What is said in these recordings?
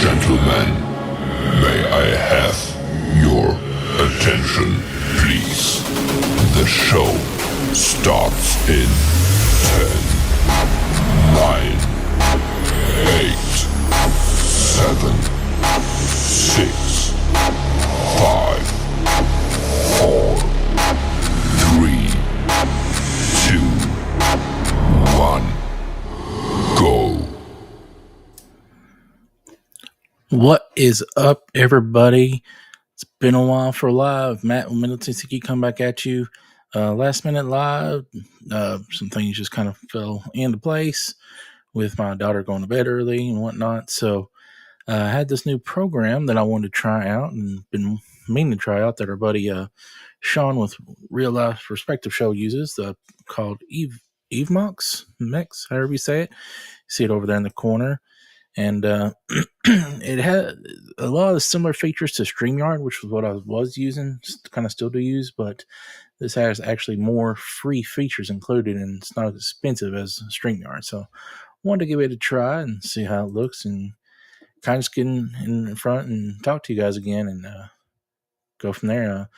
Gentlemen, may I have your attention, please? The show starts in 10, 9, 8, 7, 6, 5, 4, 3, 2, 1, go. What is up, everybody? It's been a while for live. Matt Middleton Siki come back at you. Last minute live. Some things just kind of fell into place with my daughter going to bed early and whatnot. So I had this new program that I wanted to try out and been meaning to try out that our buddy Sean with Real Life Perspective Show uses, called EveMox, Mix, however you say it. See it over there in the corner. And it had a lot of the similar features to StreamYard, which was what I was using, kind of still do use, but this has actually more free features included, and it's not as expensive as StreamYard. So I wanted to give it a try and see how it looks, and kind of just get in front and talk to you guys again and go from there.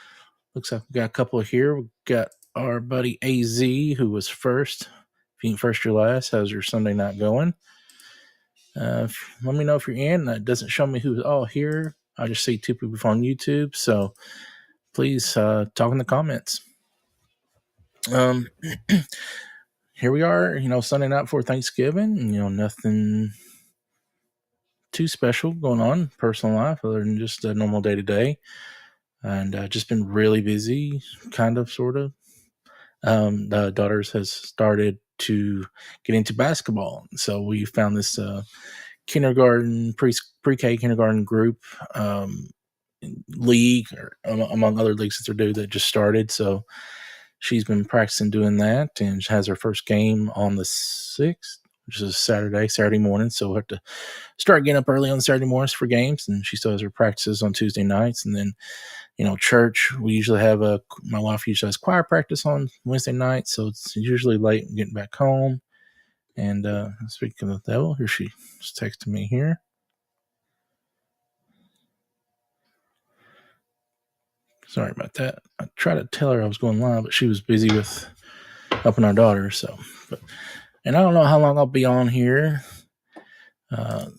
Looks like we got a couple here. We got our buddy AZ, who was first. If you ain't first, you're last. How's your Sunday night going? Let me know if you're in. It doesn't show me who's all here. I just see two people on YouTube. So please talk in the comments. here we are, Sunday night before Thanksgiving, nothing too special going on personal life other than just a normal day to day. And just been really busy, kind of, sort of. The daughters has started to get into basketball. So we found this kindergarten, pre-K kindergarten group league, or among other leagues that they're doing, that just started. So she's been practicing doing that, and she has her first game on the 6th, which is Saturday morning. So we'll have to start getting up early on Saturday mornings for games, and she still has her practices on Tuesday nights. And then, church, we usually have my wife usually has choir practice on Wednesday night, so it's usually late getting back home. And speaking of the devil, here she just texted me here. Sorry about that. I tried to tell her I was going live, but she was busy with helping our daughter. And I don't know how long I'll be on here. I'm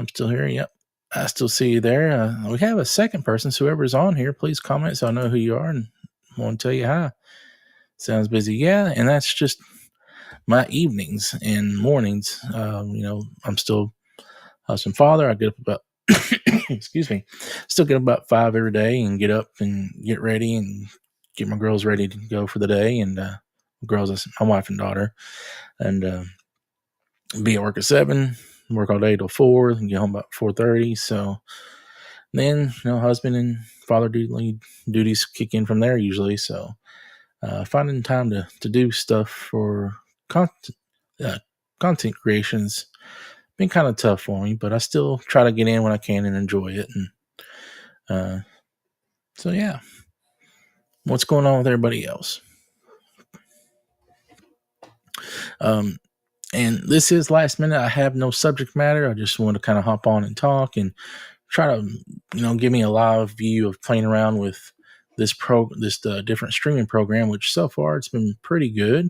still here. Yep. I still see you there. We have a second person. So whoever's on here, please comment so I know who you are and I want to tell you hi. Sounds busy. Yeah. And that's just my evenings and mornings. I'm still husband father. I get up about, excuse me, still get up about 5 every day and get up and get ready and get my girls ready to go for the day. And girls, that's my wife and daughter. And be at work at 7, work all day till 4, and get home about 4:30. So then, husband and father duties kick in from there usually. So finding time to do stuff for content creations been kind of tough for me, but I still try to get in when I can and enjoy it. And so yeah, what's going on with everybody else? And this is last minute. I have no subject matter. I just want to kind of hop on and talk and try to, give me a live view of playing around with this different streaming program, which so far it's been pretty good.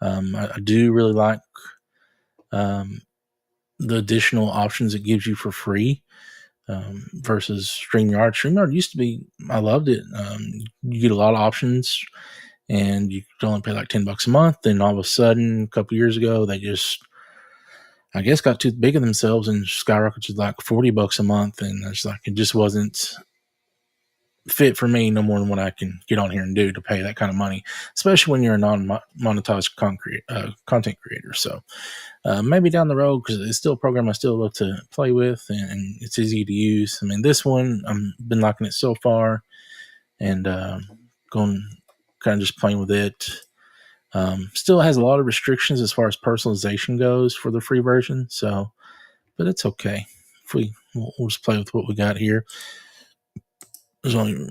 I do really like the additional options it gives you for free versus StreamYard. StreamYard used to be, I loved it. You get a lot of options, and you could only pay like $10 a month. Then all of a sudden, a couple years ago, they just, I guess, got too big of themselves and skyrocketed to like $40 a month. And it's like, it just wasn't fit for me no more than what I can get on here and do to pay that kind of money, especially when you're a non-monetized content creator. So maybe down the road, because it's still a program I still love to play with, and it's easy to use. I mean, this one, I've been liking it so far, and going kind of just playing with it. Still has a lot of restrictions as far as personalization goes for the free version. So, but it's okay. We'll just play with what we got here. There's only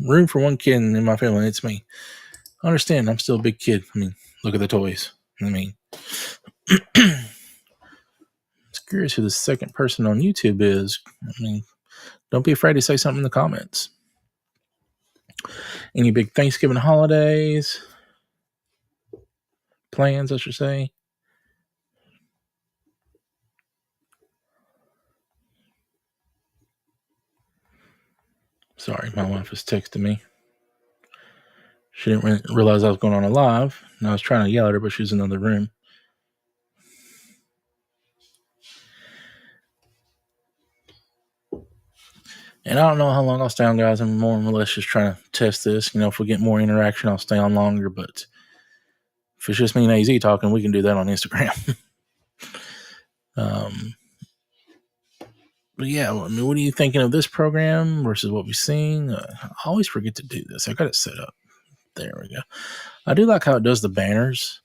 room for one kid in my family. It's me. I understand. I'm still a big kid. I mean, look at the toys. I mean, it's curious who the second person on YouTube is. I mean, don't be afraid to say something in the comments. Any big Thanksgiving holidays plans, I should say? Sorry, my wife was texting me. She didn't realize I was going on a live, and I was trying to yell at her, but she was in another room. And I don't know how long I'll stay on, guys. I'm more or less just trying to test this. If we get more interaction, I'll stay on longer. But if it's just me and AZ talking, we can do that on Instagram. But yeah, I mean, what are you thinking of this program versus what we've seen? I always forget to do this. I got it set up. There we go. I do like how it does the banners.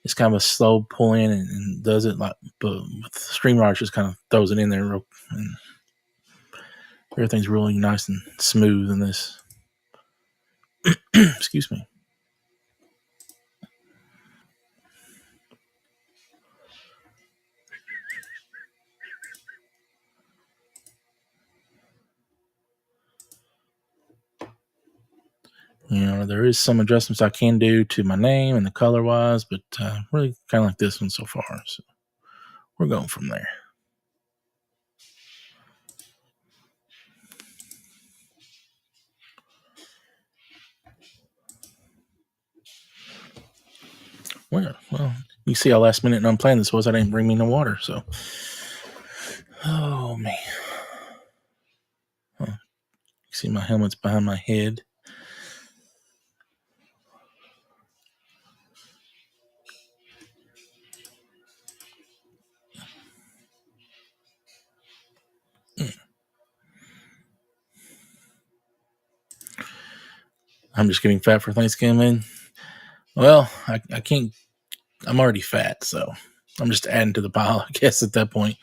It's kind of a slow pull in and does it but with StreamYard just kind of throws it in there and everything's really nice and smooth in this. Excuse me. There is some adjustments I can do to my name and the color wise, but really kind of like this one so far. So we're going from there. Well, you see how last minute and unplanned this was. I didn't bring me no water, so. Oh, man. You see my helmet's behind my head. I'm just getting fat for Thanksgiving. Well, I can't. I'm already fat, so I'm just adding to the pile, I guess, at that point.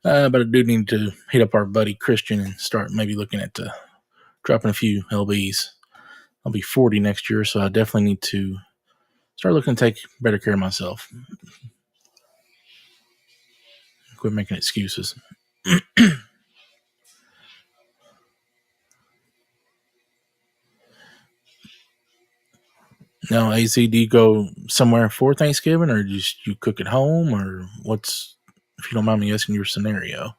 But I do need to hit up our buddy Christian and start maybe looking at dropping a few LBs. I'll be 40 next year, so I definitely need to start looking to take better care of myself. Quit making excuses. Now, AZ, do you go somewhere for Thanksgiving, or just you cook at home, or what's, if you don't mind me asking, your scenario?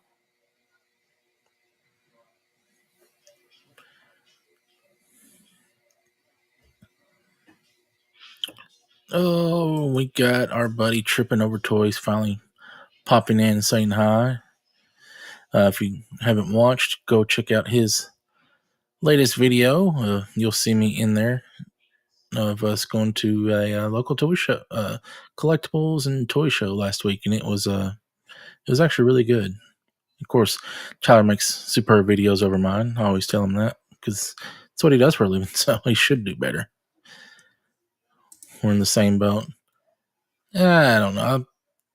Oh, we got our buddy Tripping Over Toys finally popping in and saying hi. If you haven't watched, go check out his latest video. You'll see me in there of us going to a local toy show, collectibles and toy show last week, and it was actually really good. Of course, Tyler makes superb videos over mine. I always tell him that because it's what he does for a living, so he should do better. We're in the same boat. I don't know. I'm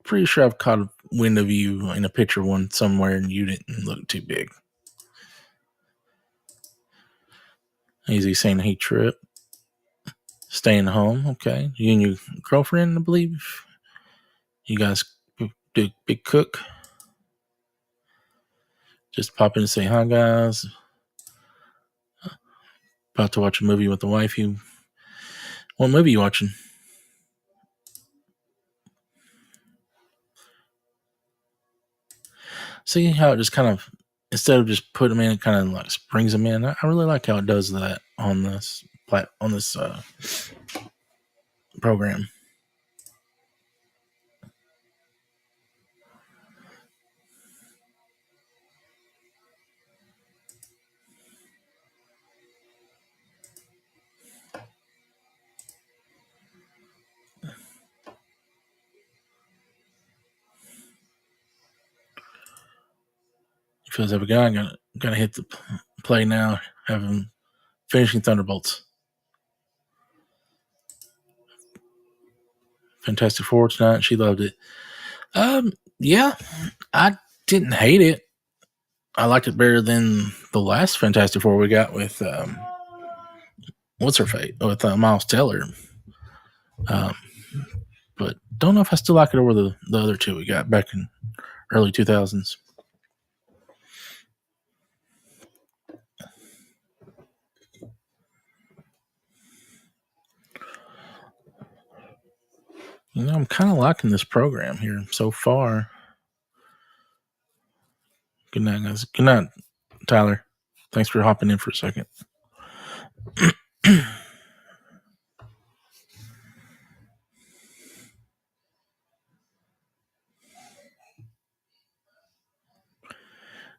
pretty sure I've caught a wind of you in a picture one somewhere, and you didn't look too big. Easy saying, hey, Trip. Staying home, okay. You and your girlfriend, I believe. You guys do big cook. Just pop in and say hi, guys. About to watch a movie with the wife. What movie you watching? See how it just kind of, instead of just putting them in, it kind of like springs them in. I really like how it does that on this program. Feels like a guy gotta hit the play now. Having finishing Thunderbolts. Fantastic Four tonight. She loved it. Yeah, I didn't hate it. I liked it better than the last Fantastic Four we got with what's her fate with Miles Teller. But don't know if I still like it over the other two we got back in early 2000s. You know, I'm kind of liking this program here so far. Good night, guys. Good night, Tyler. Thanks for hopping in for a second. And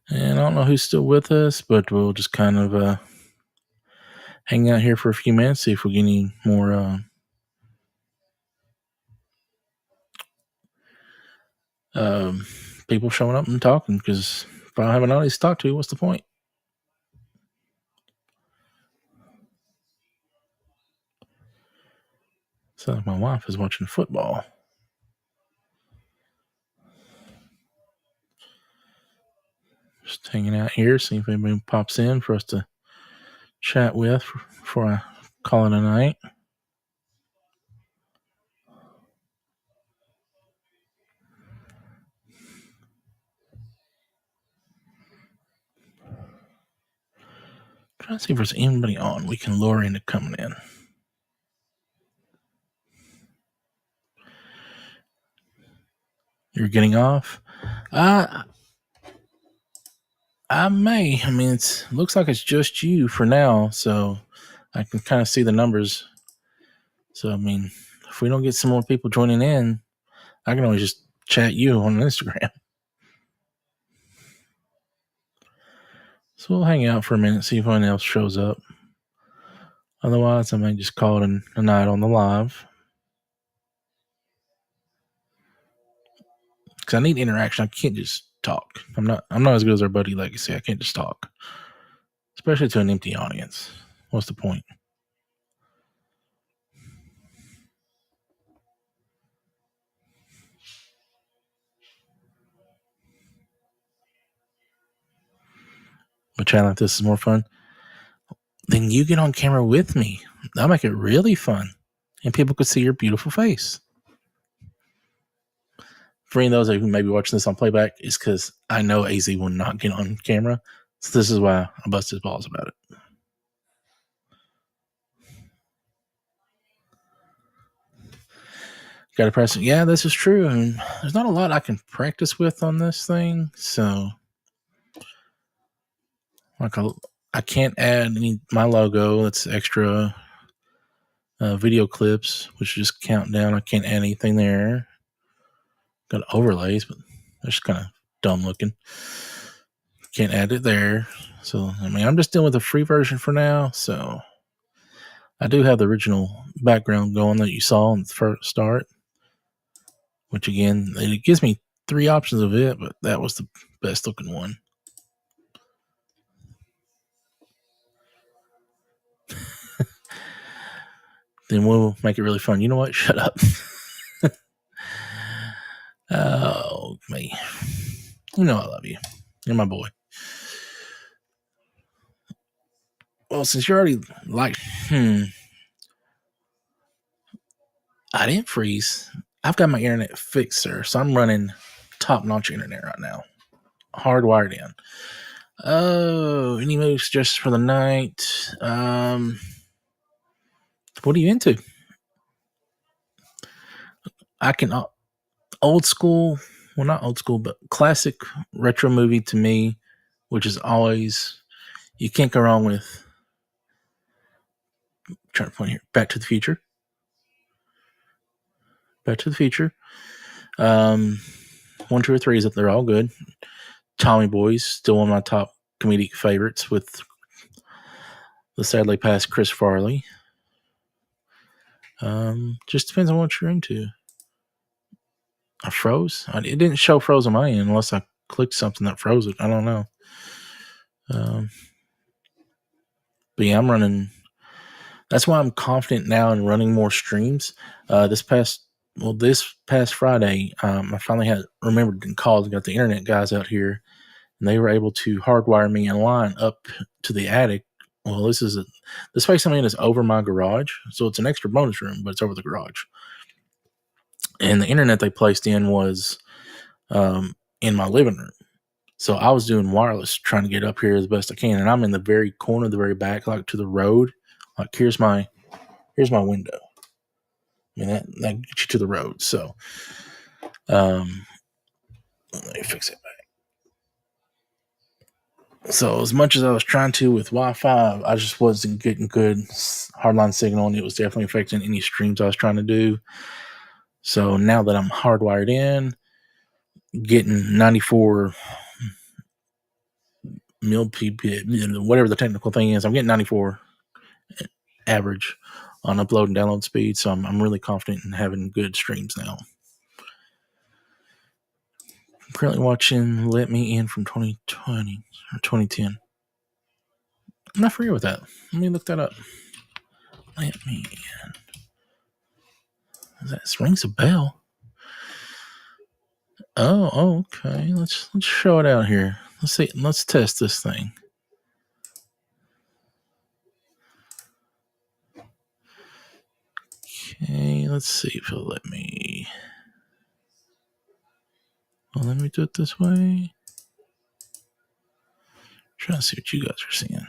I don't know who's still with us, but we'll just kind of hang out here for a few minutes, see if we get any more people showing up and talking, because if I don't have an audience to talk to, what's the point? Sounds like my wife is watching football. Just hanging out here, see if anybody pops in for us to chat with before I call it a night. Trying to see if there's anybody on we can lure into coming in. You're getting off? I may. I mean, it looks like it's just you for now, so I can kind of see the numbers. So, I mean, if we don't get some more people joining in, I can always just chat you on Instagram. So we'll hang out for a minute, see if anyone else shows up. Otherwise, I might just call it a night on the live. Because I need interaction. I can't just talk. I'm not as good as our buddy Legacy. I can't just talk. Especially to an empty audience. What's the point? But chat like this is more fun. Then you get on camera with me. That'll make it really fun. And people could see your beautiful face. For any of those who may be watching this on playback, is because I know AZ will not get on camera. So this is why I bust his balls about it. Got to press it. Yeah, this is true. And there's not a lot I can practice with on this thing. So I can't add my logo. That's extra video clips, which just count down. I can't add anything there. Got overlays, but they're just kind of dumb looking. Can't add it there. So, I'm just dealing with a free version for now. So, I do have the original background going that you saw in the first start, which again, it gives me 3 options of it, but that was the best looking one. Then we'll make it really fun. You know what? Shut up. Oh, me. You know I love you. You're my boy. Well, since you already I didn't freeze. I've got my internet fixed, sir. So I'm running top-notch internet right now. Hardwired in. Oh, any moves just for the night? What are you into? I can old school, well, not old school, but classic retro movie to me, which is always, you can't go wrong with, I'm trying to point here, Back to the Future. Back to the Future. 1, 2, or 3 is up there, all good. Tommy Boy's still one of my top comedic favorites with the sadly passed Chris Farley. Just depends on what you're into. I froze. It didn't show froze on my end unless I clicked something that froze it. I don't know. But yeah, I'm running. That's why I'm confident now in running more streams. This past Friday, I finally remembered and called and got the internet guys out here, and they were able to hardwire me in line up to the attic. Well, this space I'm in is over my garage, so it's an extra bonus room, but it's over the garage. And the internet they placed in was in my living room. So I was doing wireless, trying to get up here as best I can, and I'm in the very corner, the very back, like to the road. Like here's my window. That gets you to the road. So, let me fix it back. So as much as I was trying to with Wi-Fi, I just wasn't getting good hardline signal, and it was definitely affecting any streams I was trying to do. So now that I'm hardwired in, getting 94 mil PB, whatever the technical thing is, I'm getting 94 average on upload and download speed. So I'm really confident in having good streams now. I'm currently watching Let Me In from 2020 or 2010. I'm not familiar with that. Let me look that up. Let Me In. That rings a bell. Oh, okay. Let's show it out here. Let's see. Let's test this thing. Okay, let's see if it'll let me. Well, let me do it this way. Trying to see what you guys are seeing.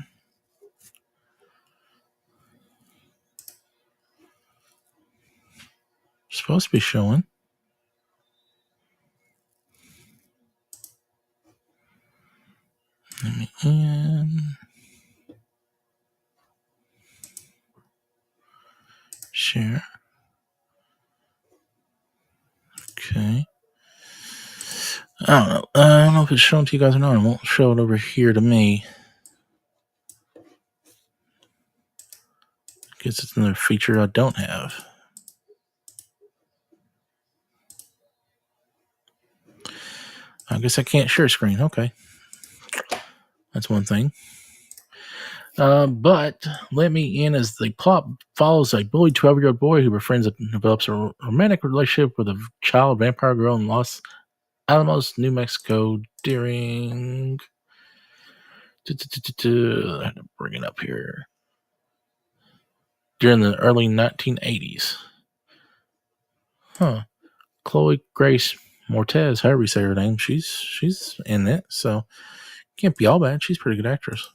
Supposed to be showing. Let me in. Share. I don't know. I don't know if it's shown to you guys or not. It won't show it over here to me. Guess it's another feature I don't have. I guess I can't share screen. Okay. That's one thing. But Let Me In as the plot follows a bullied 12-year-old boy who befriends and develops a romantic relationship with a child vampire girl in Los Alamos, New Mexico during... I had to bring it up here. During the early 1980s. Huh. Chloe Grace Moretz, however you say her name, she's in it, so can't be all bad. She's a pretty good actress.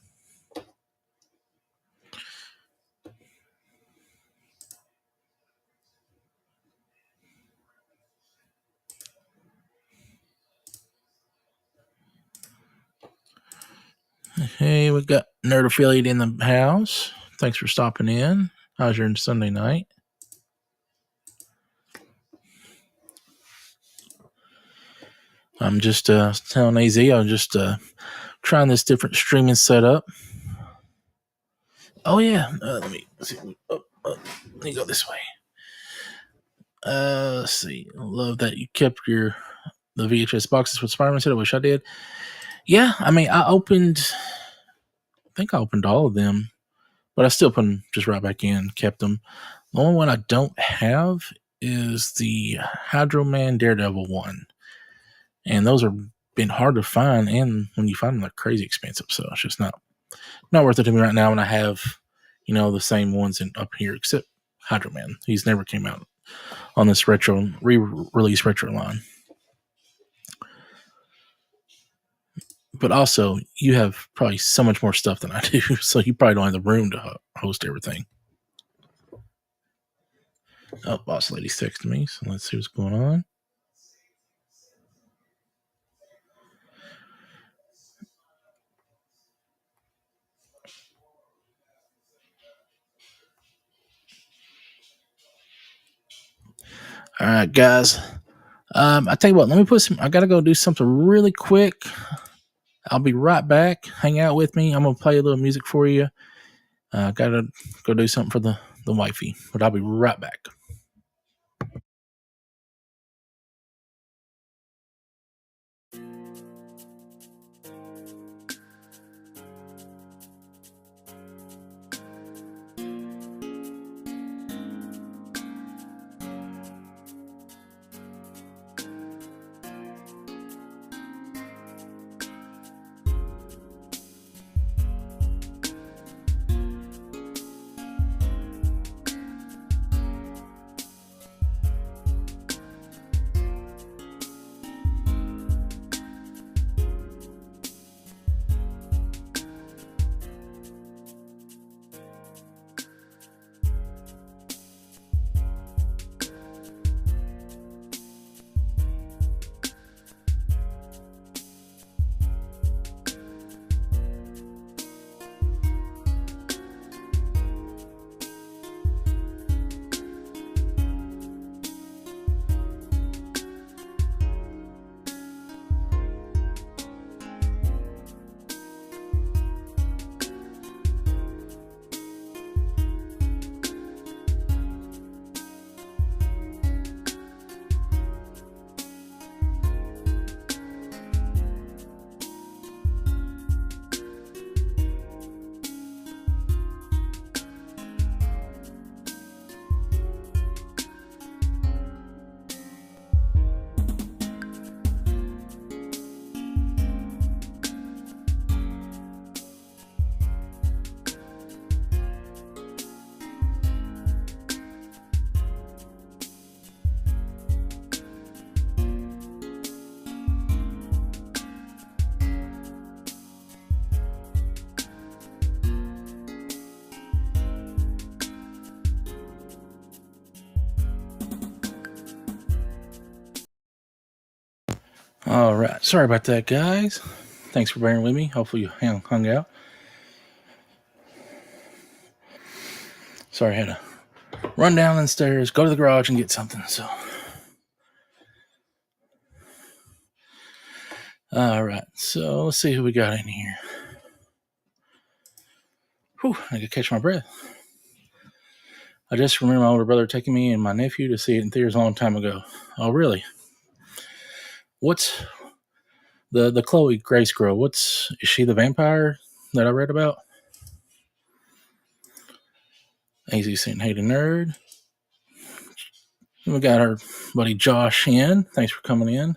Hey, we got Nerd Affiliate in the house. Thanks for stopping in. How's your Sunday night? I'm just telling AZ I'm just trying this different streaming setup. Oh yeah, let me see. Let me go this way. Let's see. I love that you kept the VHS boxes with Spider-Man set. I wish I did. Yeah, I mean, I think I opened all of them, but I still put them just right back in, kept them. The only one I don't have is the Hydro Man Daredevil one. And those are been hard to find, and when you find them, they're crazy expensive. So it's just not worth it to me right now when I have, the same ones up here, except Hydro Man. He's never came out on this retro re-release retro line. But also, you have probably so much more stuff than I do, so you probably don't have the room to host everything. Oh, boss lady's texting me, so let's see what's going on. All right, guys. I tell you what, let me I got to go do something really quick. I'll be right back. Hang out with me. I'm going to play a little music for you. Got to go do something for the wifey, but I'll be right back. All right. Sorry about that, guys. Thanks for bearing with me. Hopefully you hung out. Sorry, I had to run down the stairs, go to the garage, and get something. So, All right, so let's see who we got in here. Whew, I could catch my breath. I just remember my older brother taking me and my nephew to see it in theaters a long time ago. Oh, really? What's the Chloe Grace girl? Is she the vampire that I read about? AZ saying, hey to nerd. We got our buddy Josh in. Thanks for coming in.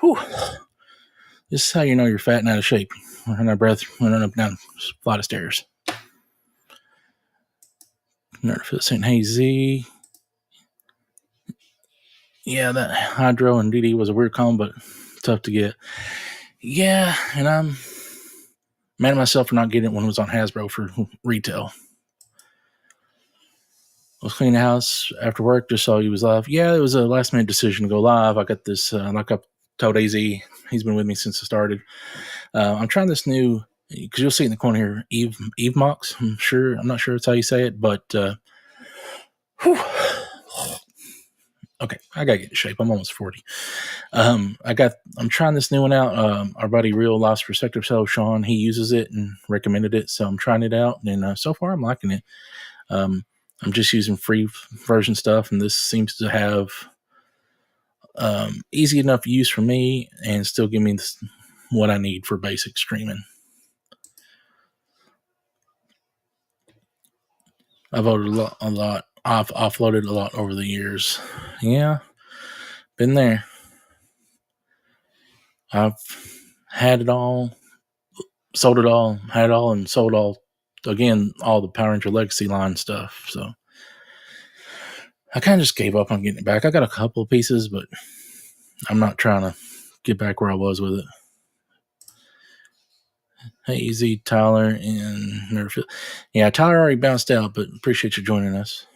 Whew. This is how you know you're fat and out of shape. We're running our breath, running up and down a flight of stairs. Nerd saying, hey Z. Yeah, that Hydro and DD was a weird combo, but tough to get. Yeah, and I'm mad at myself for not getting it when it was on Hasbro for retail. I was cleaning the house after work, just saw he was live. Yeah, it was a last minute decision to go live. I got this, like I told AZ, he's been with me since I started. I'm trying this new, because you'll see in the corner here, Eve Mox. I'm not sure that's how you say it, but okay, I gotta get in shape. I'm almost 40. I'm trying this new one out. Our buddy Real Lost Perspective Self, Sean, he uses it and recommended it, so I'm trying it out, and so far I'm liking it. I'm just using free version stuff, and this seems to have easy enough use for me and still give me what I need for basic streaming. I've ordered a lot. I've offloaded a lot over the years. Yeah, been there. I've had it all, sold it all, had it all, and sold all. Again, all the Power Ranger Legacy line stuff. So I kind of just gave up on getting it back. I got a couple of pieces, but I'm not trying to get back where I was with it. Hey, Easy, Tyler, and Nerdfield. Yeah, Tyler already bounced out, but appreciate you joining us.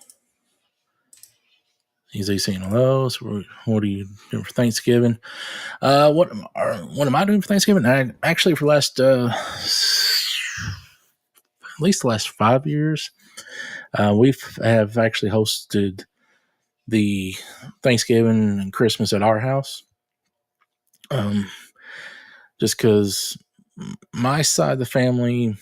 Easy saying hello. So what are you doing for Thanksgiving? What am I doing for Thanksgiving? Actually, for at least the last 5 years, we have actually hosted the Thanksgiving and Christmas at our house. Just because my side of the family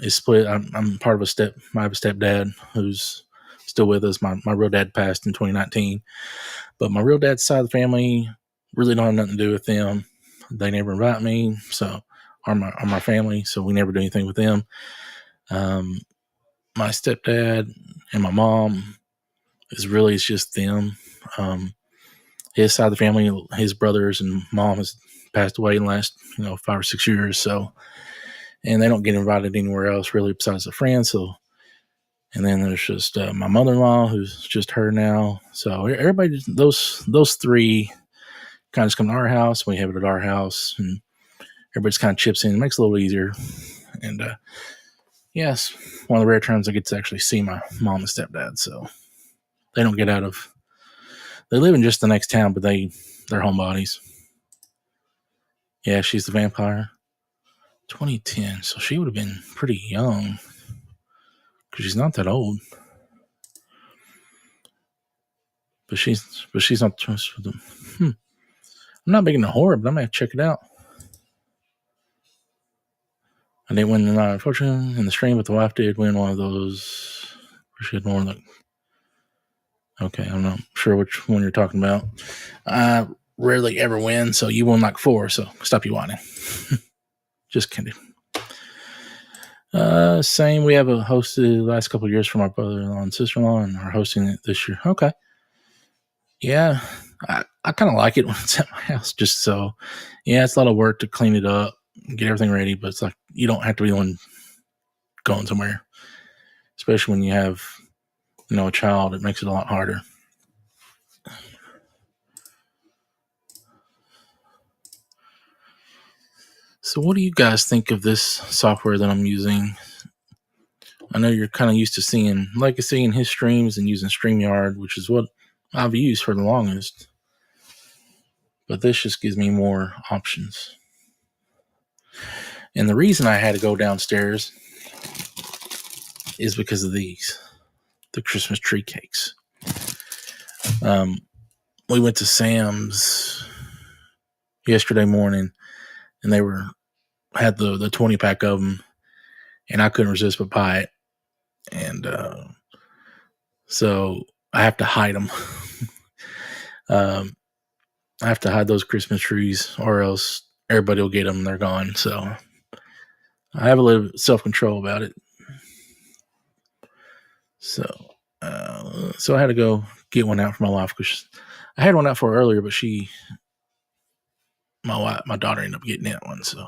is split. I'm part of I have a stepdad who's still with us. My real dad passed in 2019, but my real dad's side of the family really don't have nothing to do with them. They never invite me, so are my family, so we never do anything with them. My stepdad and my mom it's just them. His side of the family, his brothers and mom has passed away in the last 5 or 6 years, so, and they don't get invited anywhere else really besides a friend. So, and then there's just my mother-in-law, who's just her now. So everybody, those three kind of just come to our house. We have it at our house, and everybody just kind of chips in. It makes it a little easier. And yes, one of the rare times I get to actually see my mom and stepdad. So they don't get out of. They live in just the next town, but they're homebodies. Yeah, she's the vampire. 2010, so she would have been pretty young because she's not that old. But she's not trust with them. I'm not big into horror, but I'm gonna check it out. I didn't win the Night of Fortune in the stream, but the wife did win one of those. She had more like. Okay, I'm not sure which one you're talking about. I rarely ever win, so you won like 4, so stop you whining. Just kidding. Same. We have hosted the last couple of years for my brother-in-law and sister-in-law, and are hosting it this year. Okay. Yeah, I kind of like it when it's at my house, just so. Yeah, it's a lot of work to clean it up, get everything ready, but it's like you don't have to be the one going somewhere, especially when you have a child. It makes it a lot harder. So what do you guys think of this software that I'm using? I know you're kind of used to seeing Legacy in his streams and using StreamYard, which is what I've used for the longest. But this just gives me more options. And the reason I had to go downstairs is because of the Christmas tree cakes. We went to Sam's yesterday morning, and they had the 20 pack of them, and I couldn't resist but buy it. And so I have to hide them. I have to hide those Christmas trees, or else everybody will get them and they're gone. So I have a little self-control about it. So I had to go get one out for my wife, because I had one out for her earlier, but my daughter ended up getting that one. So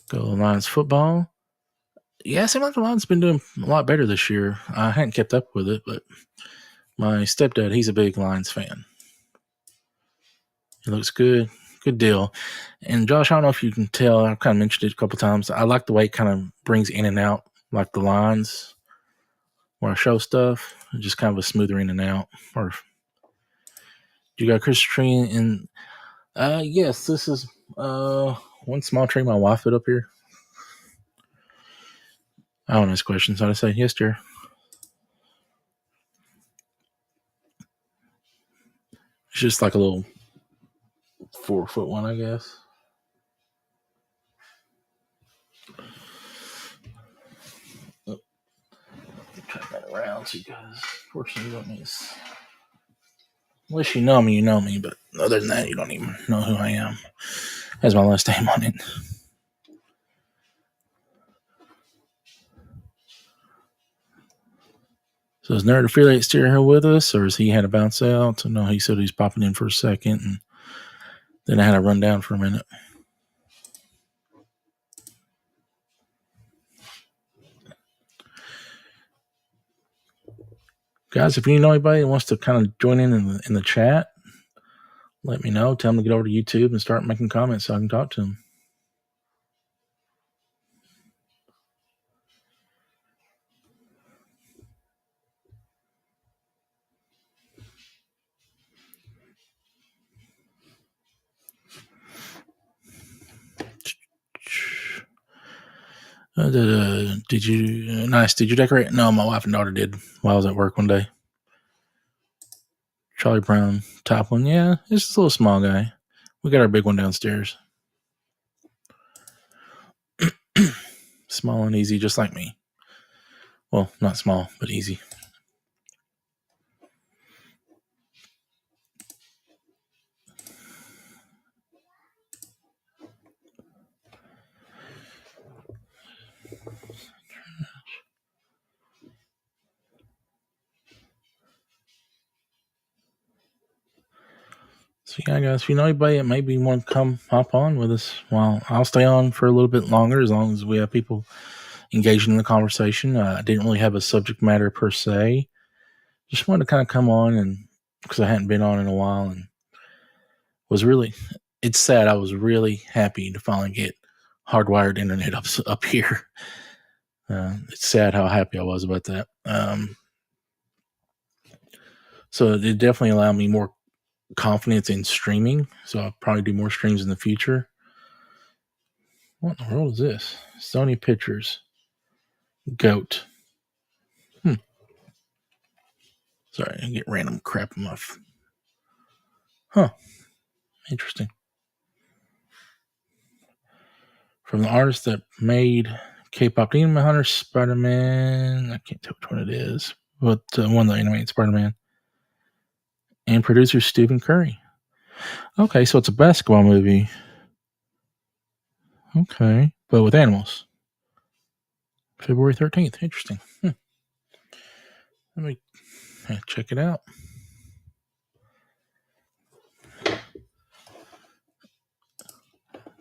go Lions football. Yeah, it seems like the Lions been doing a lot better this year. I hadn't kept up with it, but my stepdad, he's a big Lions fan. It looks good. Good deal. And Josh, I don't know if you can tell, I've kind of mentioned it a couple times. I like the way it kind of brings in and out, like the lines where I show stuff. Just kind of a smoother in and out. Or you got a Christmas tree in? Yes, this is one small tree my wife put up here. I don't ask questions. I say yes, dear. It's just like a little 4-foot one, I guess. Turn that around so you guys, fortunately, you don't miss. Unless you know me, but other than that, you don't even know who I am. That's my last name on it. So is Nerd Affiliate still here with us, or has he had to bounce out? No, he said he's popping in for a second, and then I had to run down for a minute. Guys, if you know anybody that wants to kind of join in the chat, let me know. Tell them to get over to YouTube and start making comments so I can talk to them. Did you decorate? No, my wife and daughter did while I was at work one day. Charlie Brown, top one. Yeah, it's just a little small guy. We got our big one downstairs. Small and easy, just like me. Well, not small, but easy. So yeah, guys, if you know anybody that maybe want to come hop on with us, well, I'll stay on for a little bit longer as long as we have people engaging in the conversation. I didn't really have a subject matter per se. Just wanted to kind of come on, and because I hadn't been on in a while, and it's sad. I was really happy to finally get hardwired internet up here. It's sad how happy I was about that. So it definitely allowed me more confidence in streaming. So I'll probably do more streams in the future. What in the world is this? Sony Pictures. Goat. Sorry, I get random crap in my Interesting. From the artist that made K-pop Demon Hunter, Spider-Man. I can't tell which one it is, but one that animated Spider-Man. And producer Stephen Curry. Okay, so it's a basketball movie. Okay, but with animals. February 13th. Interesting. Let me check it out.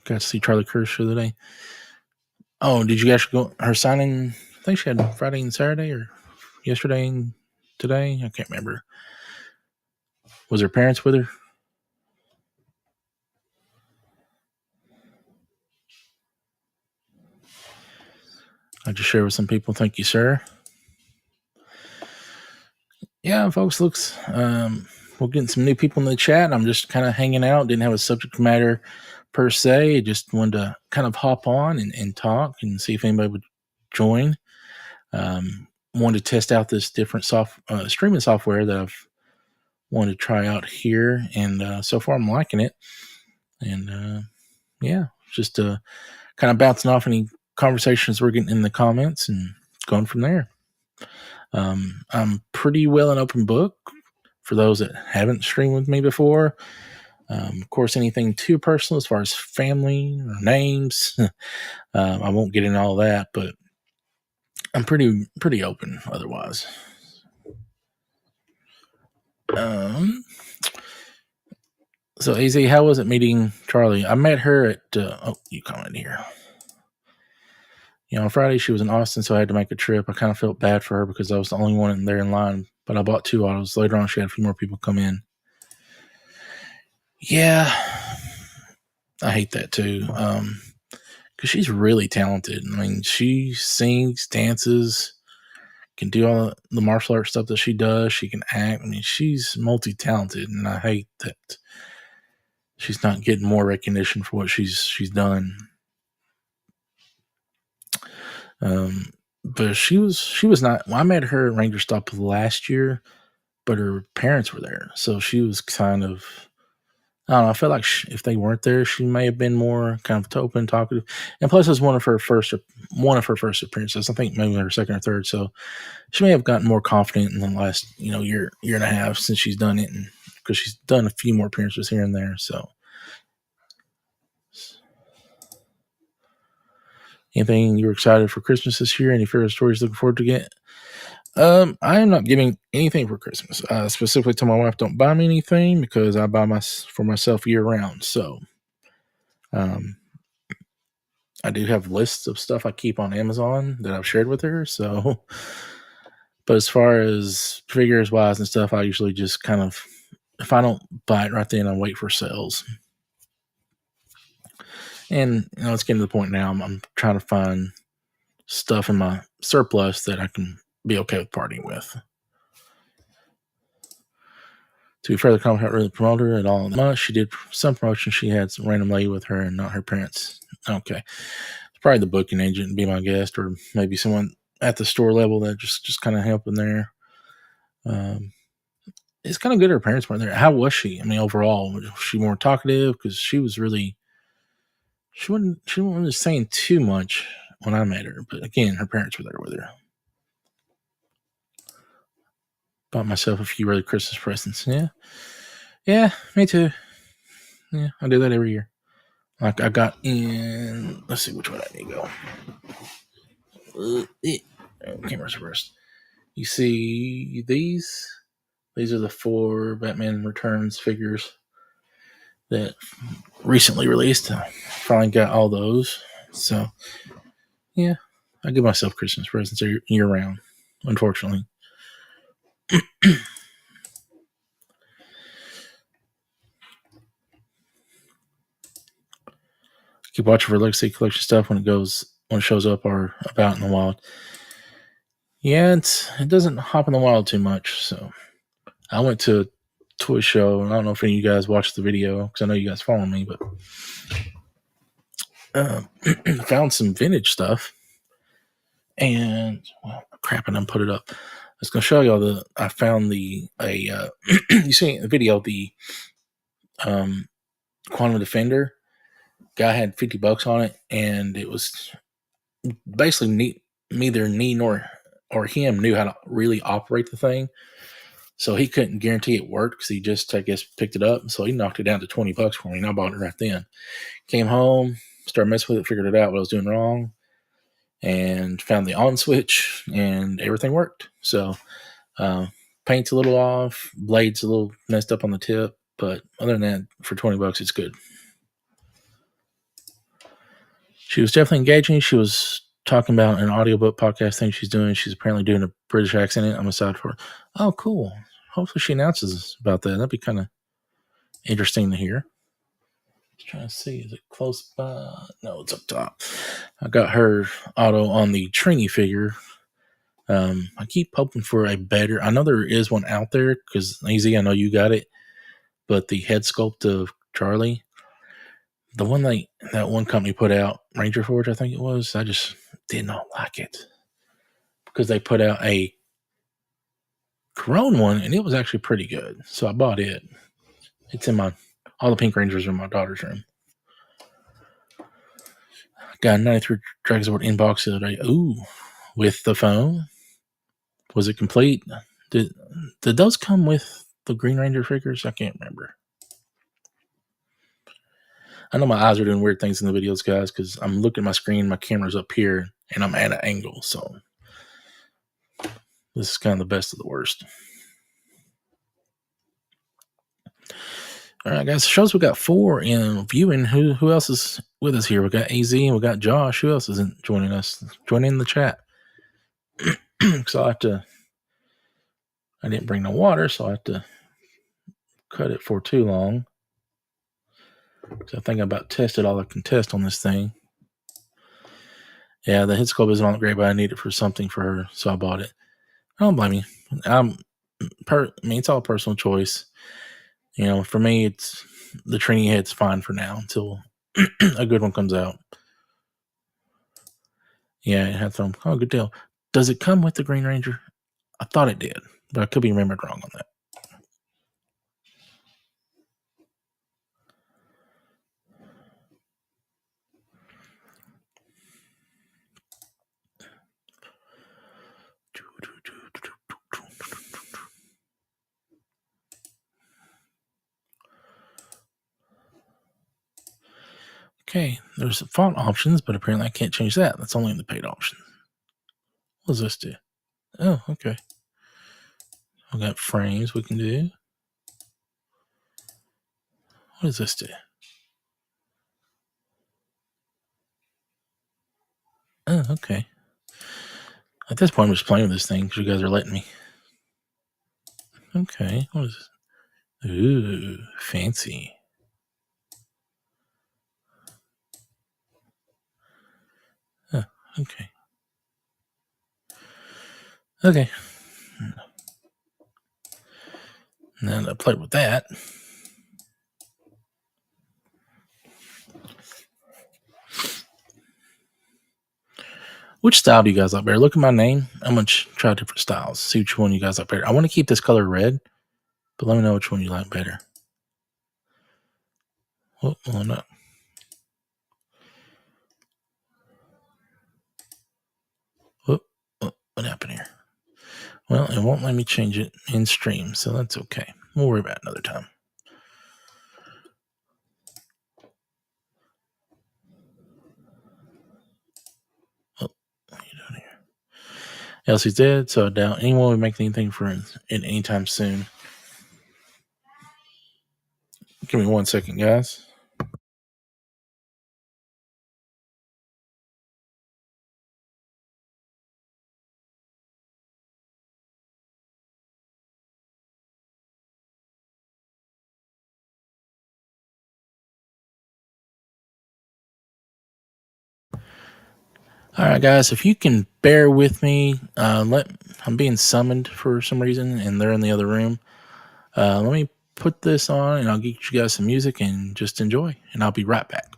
Got to see Charlie Kirsch the other day. Oh, did you guys go her signing? I think she had Friday and Saturday, or yesterday and today. I can't remember. Was her parents with her? I just shared with some people. Thank you, sir. Yeah, folks, looks we're getting some new people in the chat. I'm just kind of hanging out. Didn't have a subject matter per se. Just wanted to kind of hop on and talk and see if anybody would join. Wanted to test out this different streaming software that I've wanted to try out here, and so far I'm liking it. And yeah, just kind of bouncing off any conversations we're getting in the comments and going from there. I'm pretty well an open book for those that haven't streamed with me before. Of course, anything too personal as far as family or names, I won't get into all that, but I'm pretty open otherwise. So AZ, how was it meeting Charlie? I met her at you comment here. On Friday she was in Austin, so I had to make a trip. I kind of felt bad for her because I was the only one there in line, but I bought 2 autos. Later on, she had a few more people come in. Yeah, I hate that too, because she's really talented. I mean, she sings, dances, can do all the martial arts stuff that she does. She can act. I mean, she's multi-talented, and I hate that she's not getting more recognition for what she's done. But she was not. Well, I met her at Ranger Stop last year, but her parents were there, so she was kind of. I don't know. I felt like if they weren't there, she may have been more kind of open, talkative, and plus, it was one of her first appearances. I think maybe her second or third. So she may have gotten more confident in the last year and a half since she's done it, and because she's done a few more appearances here and there. So, anything you were excited for Christmas this year? Any favorite stories looking forward to get? I am not getting anything for Christmas. Specifically to my wife, don't buy me anything because I buy for myself year round. So, I do have lists of stuff I keep on Amazon that I've shared with her. So, but as far as figures wise and stuff, I usually just kind of, if I don't buy it right then, I wait for sales. And it's getting to the point now. I'm trying to find stuff in my surplus that I can be okay with partying with. To be fair, the comic not really promote her at all much. She did some promotion. She had some random lady with her and not her parents. Okay. It's probably the booking agent, be my guest, or maybe someone at the store level that just kind of helping there. It's kind of good her parents weren't there. How was she? I mean, overall, was she more talkative? Because she was really, she wasn't really saying too much when I met her. But again, her parents were there with her. Bought myself a few early Christmas presents. Yeah, me too. Yeah, I do that every year. Like I got in. Let's see which one I need to go. Camera's reversed. You see these? These are the 4 Batman Returns figures that recently released. I finally got all those. So yeah, I give myself Christmas presents year round. Unfortunately. Keep watching for Legacy Collection stuff when it shows up or about in the wild. Yeah, it doesn't hop in the wild too much. So I went to a toy show, and I don't know if any of you guys watched the video because I know you guys follow me, but found some vintage stuff. And crap, I done put it up. I was going to show y'all I found you see in the video the Quantum Defender. Guy had $50 on it, and it was basically neither me nor him knew how to really operate the thing. So he couldn't guarantee it worked because he just, I guess, picked it up. So he knocked it down to $20 for me, and I bought it right then. Came home, started messing with it, figured it out what I was doing wrong, and found the on switch, and everything worked. So paint's a little off, blade's a little messed up on the tip, but other than that, for $20, it's good. She was definitely engaging. She was talking about an audiobook podcast thing she's doing. She's apparently doing a British accent in it. I'm excited for her. Oh, cool. Hopefully she announces about that. That'd be kind of interesting to hear. Just trying to see. Is it close by? No, it's up top. I got her auto on the Trini figure. I keep hoping for a better. I know there is one out there because AZ, I know you got it. But the head sculpt of Charlie, the one that one company put out, Ranger Forge, I think it was, I just did not like it because they put out a Corona one, and it was actually pretty good. So I bought it. It's in all the Pink Rangers are in my daughter's room. Got a 93 Dragon Sword inbox the other day. Ooh, with the phone. Was it complete? Did those come with the Green Ranger figures? I can't remember. I know my eyes are doing weird things in the videos, guys, because I'm looking at my screen, my camera's up here, and I'm at an angle, so this is kind of the best of the worst. All right, guys, shows we got 4 in viewing. Who else is with us here? We got AZ and we got Josh. Who else isn't joining us? Join in the chat. So I didn't bring no water, so I have to cut it for too long. So I think I about tested all I can test on this thing. Yeah, the head sculpt isn't all great, but I need it for something for her, so I bought it. I don't blame you. It's all personal choice. You know, for me, it's the Trini head's fine for now until a good one comes out. Yeah, it had some. Oh, good deal. Does it come with the Green Ranger? I thought it did, but I could be remembered wrong on that. Okay, there's font options, but apparently I can't change that. That's only in the paid option. What does this do? Oh, okay. I've got frames we can do. What does this do? Oh, okay. At this point, I'm just playing with this thing because you guys are letting me. Okay, what is this? Ooh, fancy. Oh, okay. Okay. Now that I played with that. Which style do you guys like better? Look at my name. I'm going to try different styles. See which one you guys like better. I want to keep this color red, but let me know which one you like better. Oh, well, no. Oh, what happened here? Well, it won't let me change it in stream, so that's okay. We'll worry about it another time. Oh, what are you doing here? Elsie's dead, so I doubt anyone will make anything for it anytime soon. Give me 1 second, guys. All right, guys, if you can bear with me, I'm being summoned for some reason, and they're in the other room. Let me put this on, and I'll get you guys some music and just enjoy, and I'll be right back.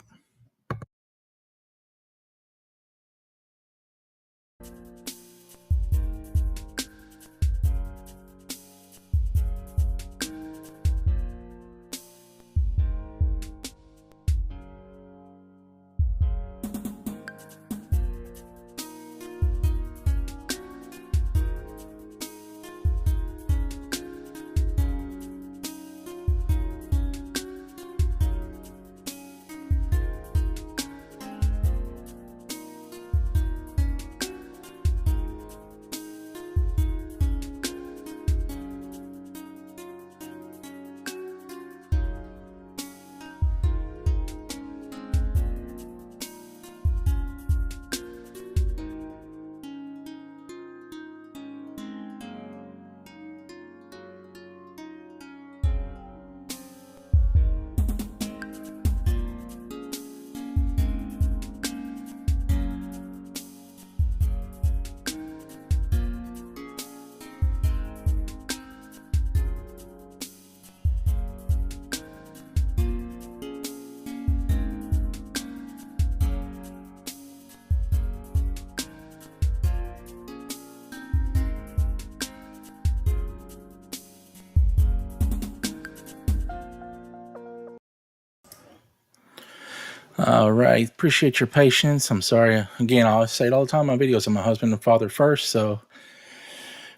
All right. Appreciate your patience. I'm sorry. Again, I always say it all the time in my videos. I'm a husband and father first. So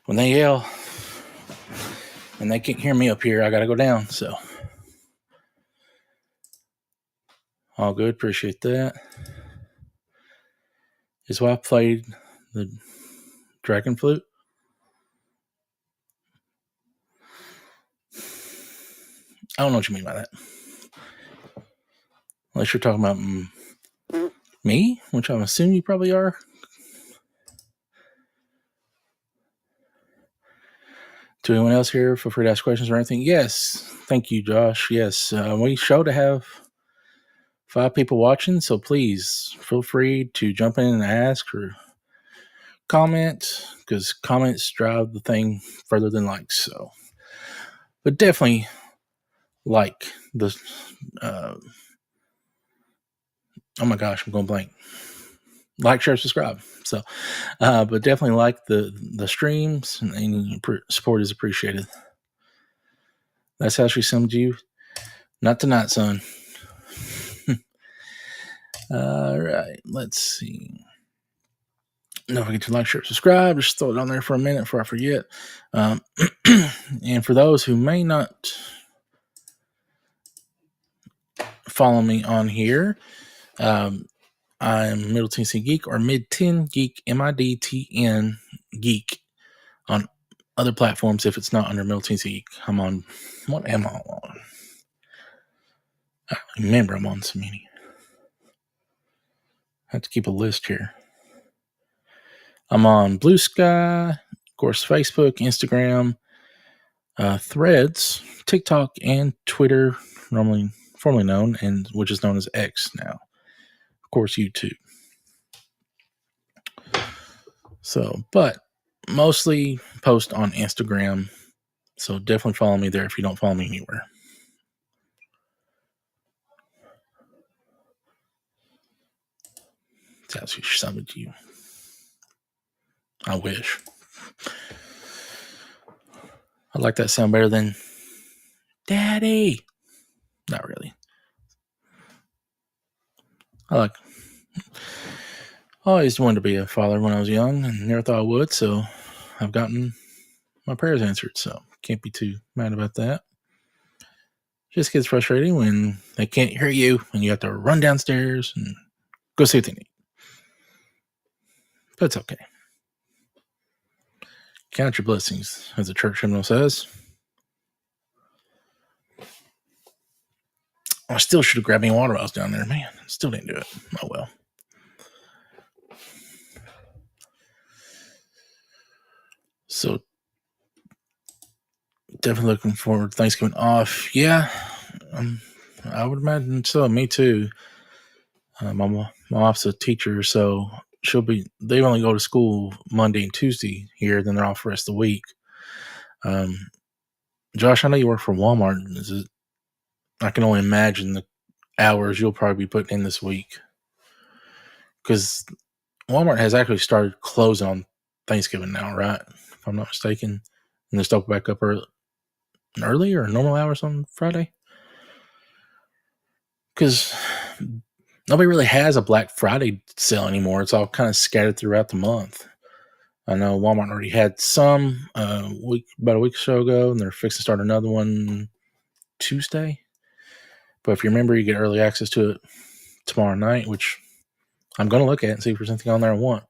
when they yell and they can't hear me up here, I got to go down. So all good. Appreciate that. His wife played the dragon flute. I don't know what you mean by that. Unless you're talking about me, which I'm assuming you probably are. To anyone else here, feel free to ask questions or anything. Yes. Thank you, Josh. Yes. We show to have 5 people watching, so please feel free to jump in and ask or comment, because comments drive the thing further than likes. So, but definitely like the oh my gosh, I'm going blank. Like, share, subscribe. So, but definitely like the streams, and any support is appreciated. That's how she summed you. Not tonight, son. All right, let's see. Don't forget to like, share, subscribe. Just throw it on there for a minute before I forget. And for those who may not follow me on here, I'm Middle Tennessee Geek, or Mid-10 Geek, MIDTN Geek, on other platforms if it's not under Middle Tennessee Geek. I'm on, what am I on? I remember I'm on so many. I have to keep a list here. I'm on Blue Sky, of course, Facebook, Instagram, Threads, TikTok, and Twitter, formerly known, and which is known as X now. Of course, YouTube. So, but mostly post on Instagram. So definitely follow me there if you don't follow me anywhere. That's what something to you. I wish. I like that sound better than Daddy. Not really. I always wanted to be a father when I was young and never thought I would, so I've gotten my prayers answered, so can't be too mad about that. Just gets frustrating when they can't hear you and you have to run downstairs and go see what they need. But it's okay. Count your blessings, as the church hymnal says. I still should have grabbed me water while I was down there, man. Still didn't do it. Oh well. So definitely looking forward to Thanksgiving off. Yeah, I would imagine so. Me too. My wife's a teacher, so they only go to school Monday and Tuesday here, then they're off the rest of the week. Josh, I know you work for Walmart. I can only imagine the hours you'll probably be putting in this week, because Walmart has actually started closing on Thanksgiving now, right? If I'm not mistaken, and they still back up early or normal hours on Friday, because nobody really has a Black Friday sale anymore. It's all kind of scattered throughout the month. I know Walmart already had some about a week or so ago, and they're fixing to start another one Tuesday. But if you remember, you get early access to it tomorrow night, which I'm going to look at and see if there's anything on there I want.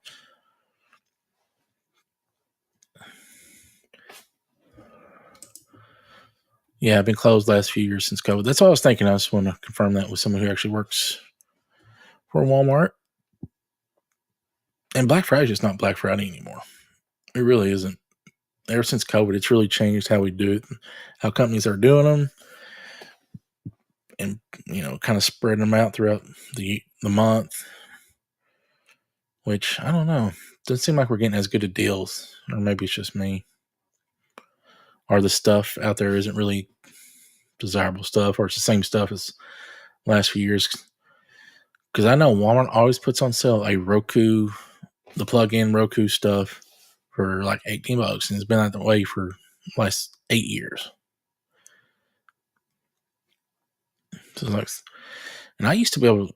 Yeah, I've been closed the last few years since COVID. That's all I was thinking. I just want to confirm that with someone who actually works for Walmart. And Black Friday is just not Black Friday anymore. It really isn't. Ever since COVID, it's really changed how we do it, how companies are doing them, and kind of spreading them out throughout the month. Which I don't know. Doesn't seem like we're getting as good of deals, or maybe it's just me. Or the stuff out there isn't really desirable stuff, or it's the same stuff as last few years. Because I know Walmart always puts on sale a Roku, the plug-in Roku stuff, for like $18, and it's been that way for the last 8 years. So and I used to be able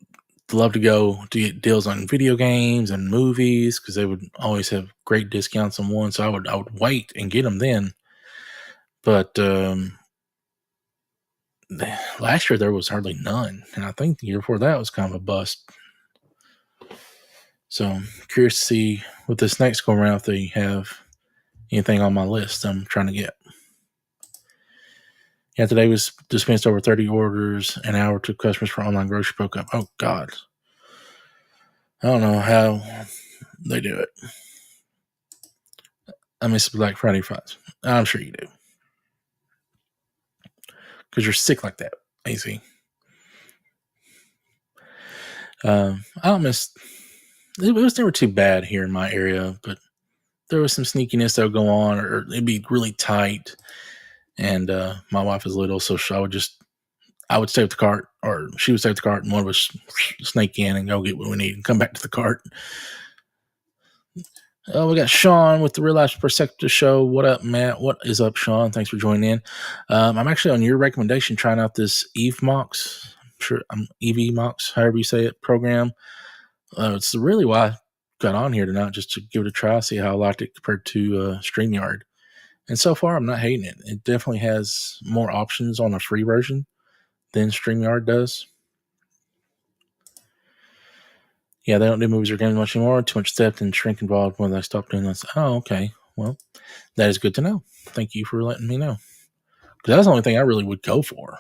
love to go to get deals on video games and movies because they would always have great discounts on one. So I would wait and get them then. But last year there was hardly none, and I think the year before that was kind of a bust. So I'm curious to see with this next go around if they have anything on my list I'm trying to get. Yeah, today was dispensed over 30 orders an hour to customers for online grocery pickup. Oh God, I don't know how they do it. I miss Black Friday fries. I'm sure you do. Because you're sick like that, AC. I don't miss. It was never too bad here in my area, but there was some sneakiness that would go on, or it'd be really tight. And my wife is little, so I would stay with the cart, or she would stay with the cart, and one of us snake in and go get what we need and come back to the cart. We got Sean with the Real Life Perspective Show. What up, Matt? What is up, Sean? Thanks for joining in. I'm actually on your recommendation trying out this Eve Mox. EV Mox, however you say it, program. It's really why I got on here tonight, just to give it a try, see how I liked it compared to StreamYard. And so far, I'm not hating it. It definitely has more options on the free version than StreamYard does. Yeah, they don't do movies or games much anymore. Too much depth and shrink involved when they stop doing this. Oh, okay. Well, that is good to know. Thank you for letting me know. Because that's the only thing I really would go for.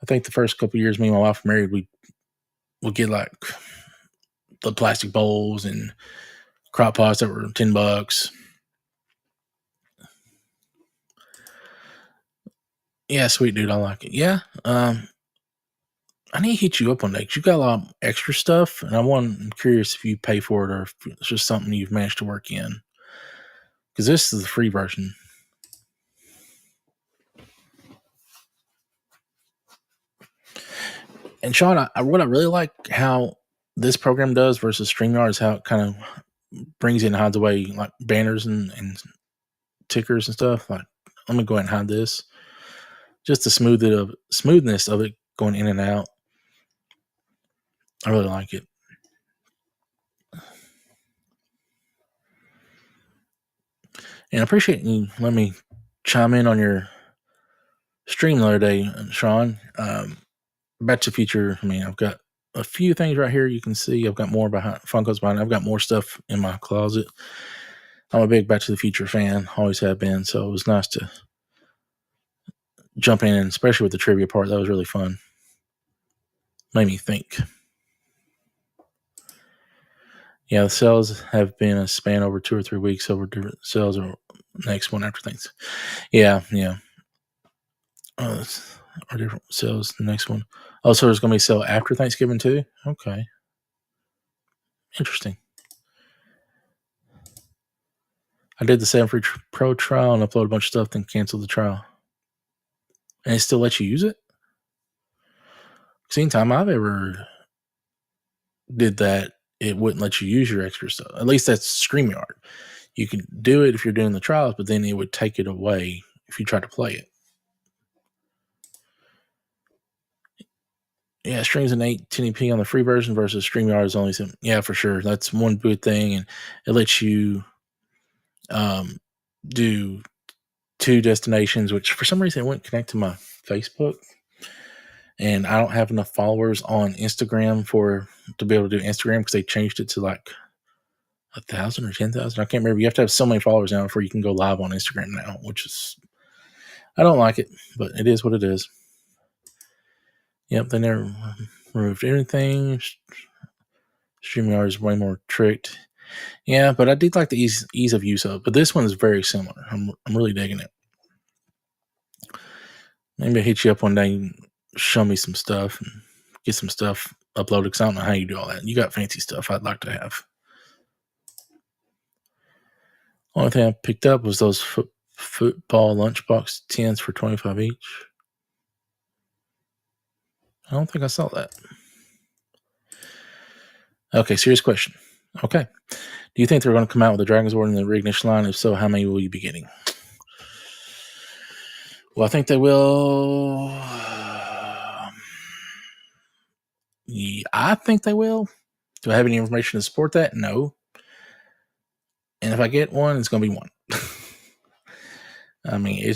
I think the first couple of years me and my wife were married, we would get like the plastic bowls and crock pots that were $10. Yeah, sweet dude, I like it. Yeah, I need to hit you up one day because you got a lot of extra stuff, and I'm curious if you pay for it or if it's just something you've managed to work in. Because this is the free version. And Sean, what I really like how this program does versus StreamYard is how it kind of brings in and hides away like banners and tickers and stuff. Like, let me go ahead and hide this. Just the smoothness of it going in and out. I really like it. And I appreciate you letting me chime in on your stream the other day, Sean. Back to the Future. I mean, I've got a few things right here you can see. I've got more Funko's behind. I've got more stuff in my closet. I'm a big Back to the Future fan, always have been. So it was nice to jump in, and especially with the trivia part. That was really fun. Made me think. Yeah, the sales have been a span over 2 or 3 weeks over different sales or next one after things. Yeah. Or different sales the next one. Oh, so there's going to be sale after Thanksgiving too? Okay. Interesting. I did the 7 free pro trial and uploaded a bunch of stuff, then canceled the trial. And it still lets you use it? Because anytime I've ever did that, it wouldn't let you use your extra stuff. At least that's StreamYard. You can do it if you're doing the trials, but then it would take it away if you try to play it. Yeah, streams in 1080p on the free version versus StreamYard is only some. Yeah, for sure. That's one good thing, and it lets you do 2 destinations, which for some reason it wouldn't connect to my Facebook, and I don't have enough followers on Instagram to be able to do Instagram because they changed it to like 1,000 or 10,000. I can't remember. You have to have so many followers now before you can go live on Instagram now, which is, I don't like it, but it is what it is. Yep, they never removed anything. StreamYard is way more tricked. Yeah, but I did like the ease of use of it. But this one is very similar. I'm really digging it. Maybe I'll hit you up one day and show me some stuff and get some stuff uploaded because I don't know how you do all that. You got fancy stuff I'd like to have. Only thing I picked up was those football lunchbox tins for $25 each. I don't think I saw that. Okay, serious question. Okay. Do you think they're going to come out with the Dragon's Ward in the Reignition line? If so, how many will you be getting? Well, I think they will I think they will. Do I have any information to support that? No. And if I get one, it's going to be one. I mean,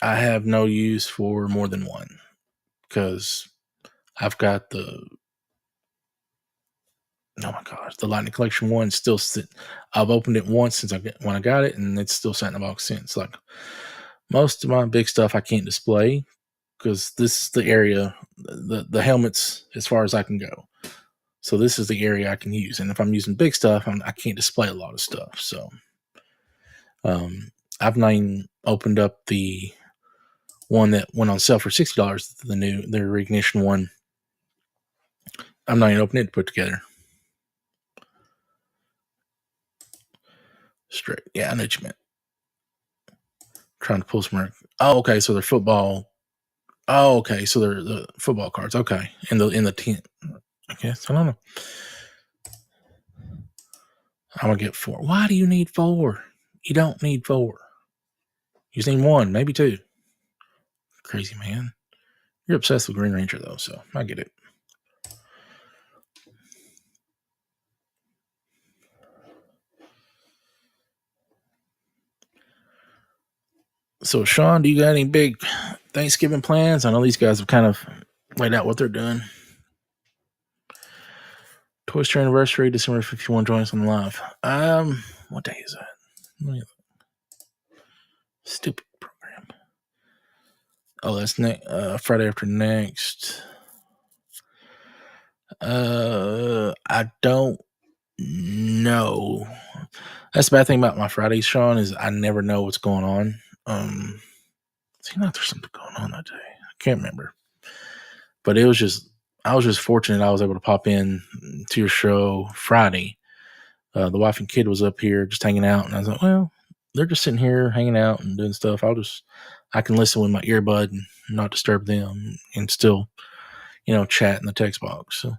I have no use for more than one because I've got the Lightning Collection one still sit. I've opened it once since when I got it, and it's still sat in the box since. Like most of my big stuff, I can't display because this is the area, the helmets, as far as I can go. So this is the area I can use, and if I'm using big stuff, I can't display a lot of stuff. So, I've not even opened up the one that went on sale for $60. The Recognition one. I'm not even opening it to put together. Straight, yeah, I know what you meant. Trying to pull some. Oh, okay. So they're football. Oh, okay. So they're the football cards. Okay, in the tent. I guess I don't know. I'm gonna get 4. Why do you need 4? You don't need 4. You just need 1, maybe 2. Crazy man. You're obsessed with Green Ranger though, so I get it. So, Sean, do you got any big Thanksgiving plans? I know these guys have kind of laid out what they're doing. Toy Store anniversary, December 51. Join us on the live. What day is that? Stupid program. Oh, that's Friday after next. I don't know. That's the bad thing about my Fridays, Sean, is I never know what's going on. Seems like there's something going on that day. I can't remember. But I was just fortunate I was able to pop in to your show Friday. The wife and kid was up here just hanging out, and I was like, well, they're just sitting here hanging out and doing stuff. I can listen with my earbud and not disturb them and still, chat in the text box. So,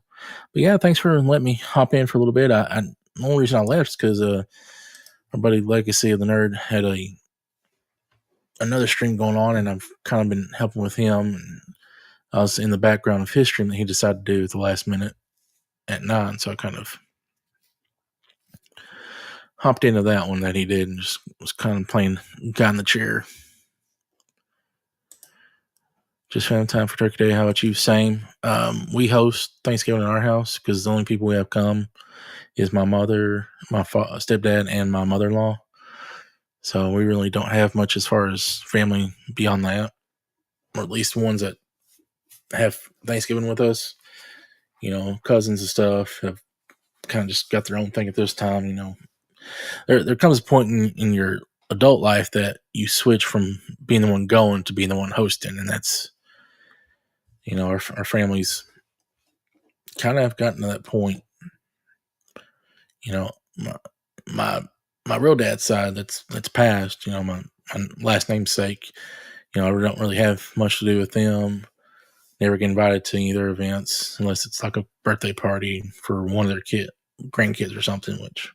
but yeah, thanks for letting me hop in for a little bit. The only reason I left is because our buddy Legacy of the Nerd had another stream going on, and I've kind of been helping with him. And I was in the background of his stream that he decided to do at the last minute at 9, so I kind of hopped into that one that he did and just was kind of playing guy in the chair. Just found time for Turkey Day. How about you? Same. We host Thanksgiving in our house because the only people we have come is my mother, my stepdad, and my mother-in-law. So we really don't have much as far as family beyond that, or at least ones that have Thanksgiving with us. Cousins and stuff have kind of just got their own thing at this time. There comes a point in your adult life that you switch from being the one going to being the one hosting, and that's our families kind of have gotten to that point. My real dad's side that's passed. My last namesake. I don't really have much to do with them. Never get invited to any of their events unless it's like a birthday party for one of their grandkids or something, which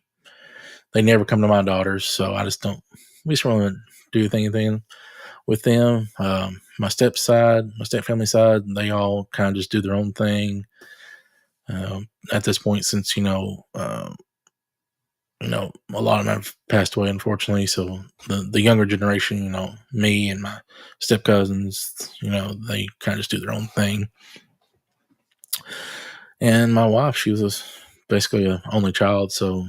they never come to my daughters. So I just don't. We just want to do anything with them. My step family side, they all kind of just do their own thing. At this point, since a lot of them have passed away, unfortunately. So the younger generation, me and my step cousins, they kind of just do their own thing. And my wife, she was basically an only child, so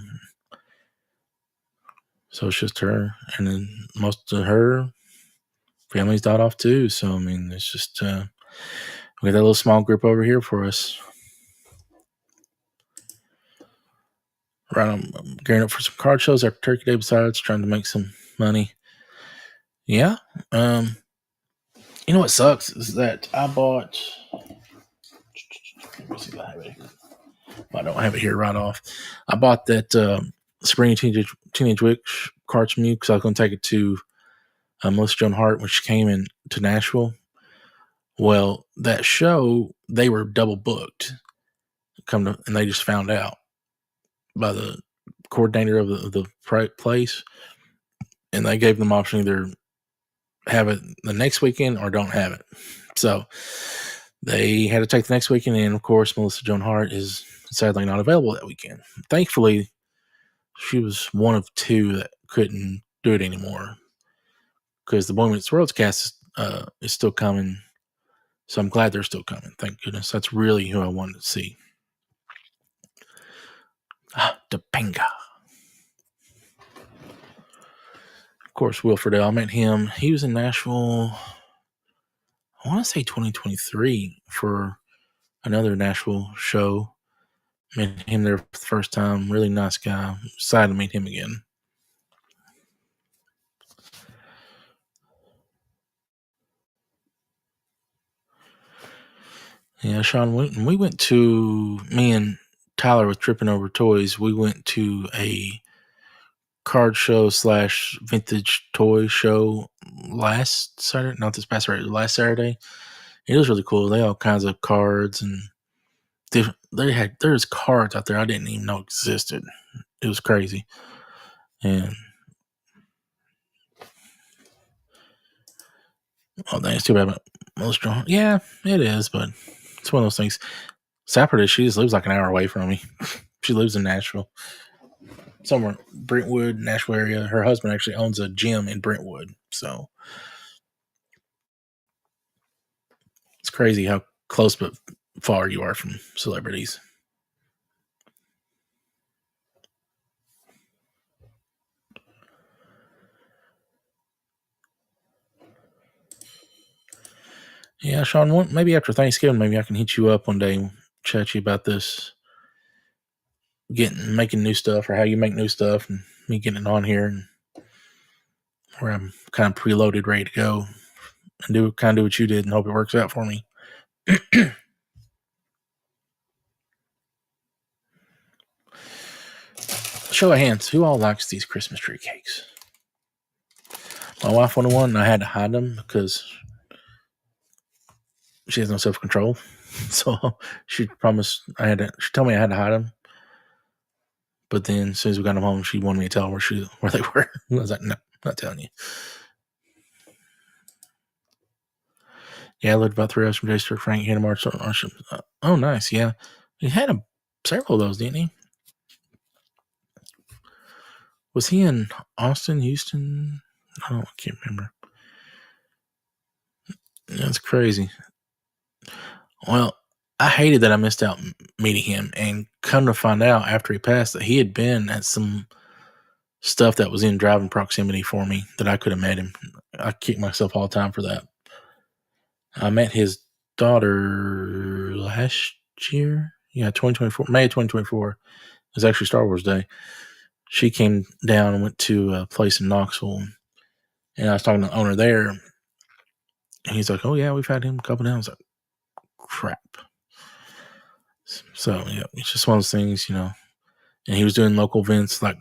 it's just her. And then most of her family's died off too. So, I mean, it's just, we got that little small group over here for us. Right, I'm gearing up for some card shows after Turkey Day, besides trying to make some money. Yeah. What sucks is that I bought. Let me see if I have it here. I don't have it here right off. I bought that Spring Teenage Witch cards from you because I was going to take it to Melissa Joan Hart when she came in to Nashville. Well, that show, they were double booked. And they just found out by the coordinator of the place, and they gave them option either have it the next weekend or don't have it. So they had to take the next weekend, and of course, Melissa Joan Hart is sadly not available that weekend. Thankfully, she was one of two that couldn't do it anymore because the Boy Meets World cast is still coming. So I'm glad they're still coming. Thank goodness. That's really who I wanted to see. Topanga. Of course, Will Friedle. I met him. He was in Nashville, I want to say 2023 for another Nashville show. Met him there for the first time. Really nice guy. Excited to meet him again. Yeah, Sean Wooten. We went to, me and Tyler with Tripping Over Toys, we went to a card show / vintage toy show last Saturday. Not this past Saturday, last Saturday. It was really cool. They had all kinds of cards and there's cards out there I didn't even know existed. It was crazy. And that's too bad about most strong. Yeah, it is, but it's one of those things. Sapper, she just lives like an hour away from me. She lives in Nashville. Somewhere Brentwood, Nashville area. Her husband actually owns a gym in Brentwood. So it's crazy how close but far you are from celebrities. Yeah, Sean, maybe after Thanksgiving, maybe I can hit you up one day and chat to you about this. Making new stuff or how you make new stuff and me getting it on here and where I'm kind of preloaded, ready to go and do what you did and hope it works out for me. Show of hands, who all likes these Christmas tree cakes? My wife wanted one and I had to hide them because she has no self-control. So she told me I had to hide them. But then as soon as we got them home, she wanted me to tell her where they were. I was like, no, I'm not telling you. Yeah, I lived about 3 hours from J. Frank, Hannah March. Oh, nice. Yeah. He had several of those, didn't he? Was he in Austin, Houston? I can't remember. That's crazy. Well, I hated that I missed out meeting him, and come to find out after he passed that he had been at some stuff that was in driving proximity for me that I could have met him. I kick myself all the time for that. I met his daughter last year. Yeah, 2024, May of 2024. It was actually Star Wars Day. She came down and went to a place in Knoxville, and I was talking to the owner there, and he's like, "Oh yeah, we've had him a couple times." I was like, crap. So yeah, it's just one of those things, And he was doing local events like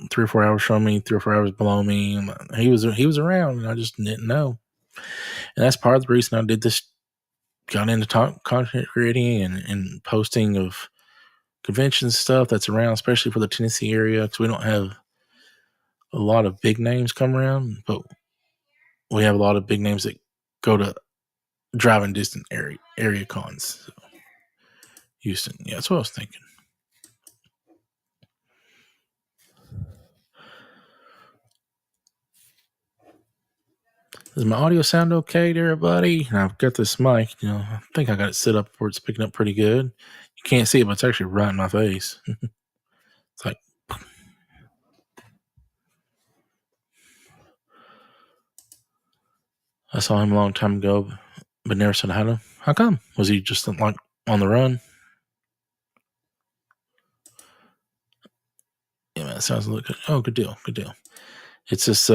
3 or 4 hours from me, 3 or 4 hours below me. And he was around, and I just didn't know. And that's part of the reason I did this. Got into content creating and posting of convention stuff that's around, especially for the Tennessee area, because we don't have a lot of big names come around, but we have a lot of big names that go to driving distant area cons. So, Houston, yeah, that's what I was thinking. Does my audio sound okay to everybody? And I've got this mic, I think I got it set up where it's picking up pretty good. You can't see it, but it's actually right in my face. It's like, I saw him a long time ago, but never said hi to him. How come? Was he just like on the run? Yeah, man, that sounds a little good. Oh, good deal. It's this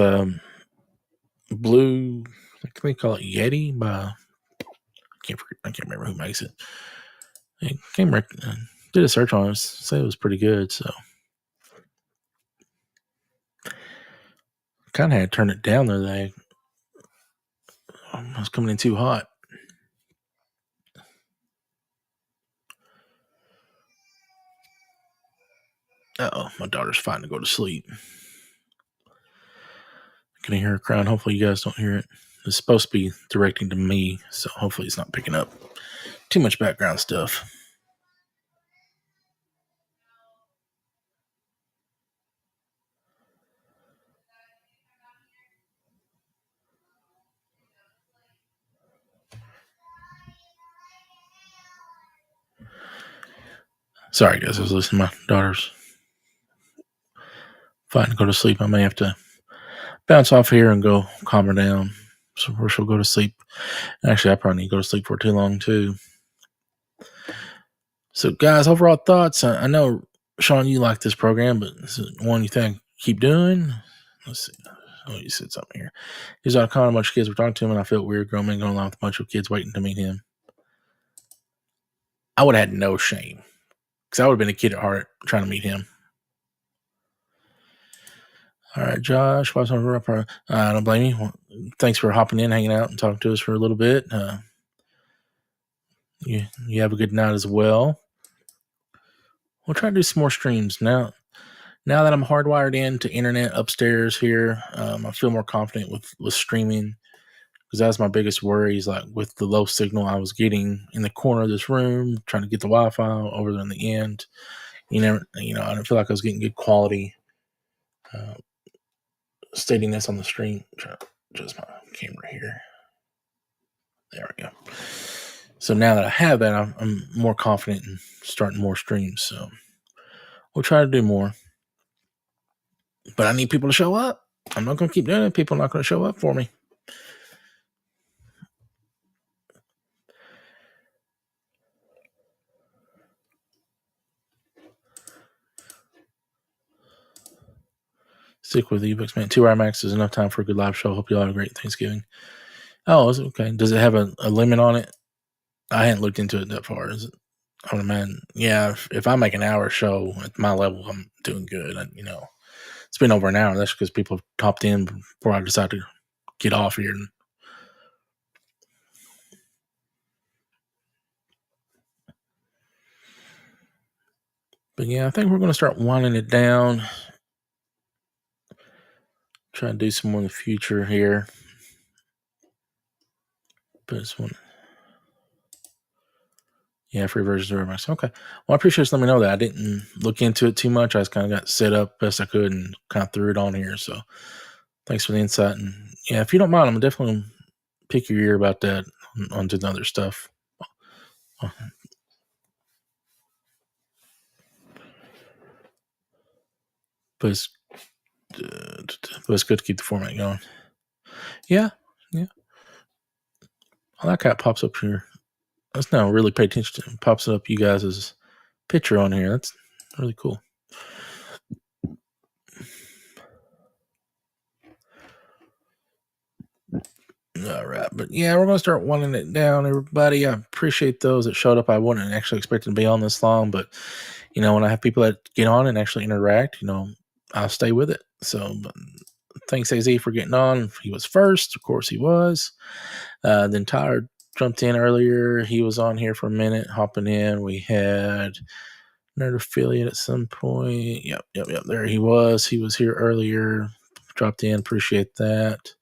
blue, I think they call it Yeti by, I can't remember who makes it. I did a search on it, say it was pretty good, so kind of had to turn it down there. I was coming in too hot. My daughter's fine to go to sleep. Can I hear her crying? Hopefully you guys don't hear it. It's supposed to be directing to me, so hopefully it's not picking up. Too much background stuff. Sorry, guys. I was listening to my daughter's fine to go to sleep. I may have to bounce off here and go calm her down. So or she'll go to sleep. Actually, I probably need to go to sleep for too long, too. So, guys, overall thoughts. I know, Sean, you like this program, but is it one you think keep doing? Let's see. Oh, you said something here. He's on a bunch of kids were talking to him, and I felt weird going along with a bunch of kids waiting to meet him. I would have had no shame because I would have been a kid at heart trying to meet him. All right, Josh. I don't blame you. Thanks for hopping in, hanging out, and talking to us for a little bit. You have a good night as well. We'll try to do some more streams now. Now that I'm hardwired into internet upstairs here, I feel more confident with streaming because that's my biggest worry. Is like with the low signal I was getting in the corner of this room, trying to get the Wi-Fi over there in the end. I didn't feel like I was getting good quality. Stating this on the stream. Just my camera here. There we go. So now that I have that, I'm more confident in starting more streams. So we'll try to do more. But I need people to show up. I'm not going to keep doing it. People are not going to show up for me. Stick with the ebooks, man. 2 hour max is enough time for a good live show. Hope you all have a great Thanksgiving. Oh, is it okay? Does it have a limit on it? I hadn't looked into it that far. Is it? I would imagine. Yeah, if I make an hour show at my level, I'm doing good. It's been over an hour. That's because people have topped in before I decided to get off here. But yeah, I think we're going to start winding it down. Try to do some more in the future here. But it's one. Yeah, free versions of Remax. Okay. Well, I appreciate you letting me know that. I didn't look into it too much. I just kind of got set up best I could and kind of threw it on here. So thanks for the insight. And yeah, if you don't mind, I'm definitely going to pick your ear about that onto the other stuff. But it's good to keep the format going. Yeah. I like how it pops up here. That's now really pay attention to. It pops up you guys' picture on here. That's really cool. All right. But yeah, we're going to start winding it down, everybody. I appreciate those that showed up. I wasn't actually expecting to be on this long, but when I have people that get on and actually interact, I'll stay with it. So thanks, AZ, for getting on. He was first. Of course he was. Then Tyler jumped in earlier. He was on here for a minute, hopping in. We had Nerd Affiliate at some point. Yep. There he was. He was here earlier. Dropped in. Appreciate that.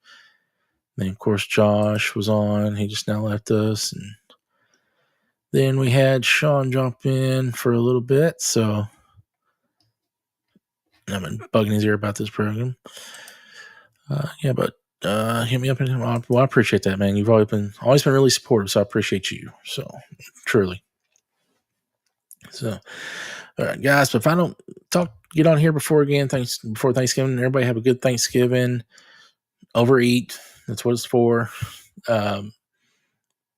Then, of course, Josh was on. He just now left us. And then we had Sean jump in for a little bit. So I've been bugging his ear about this program. Hit me up. I appreciate that, man. You've always been really supportive, so I appreciate you. So, truly. So, all right, guys. But if I don't get on here before Thanksgiving, everybody have a good Thanksgiving. Overeat. That's what it's for. But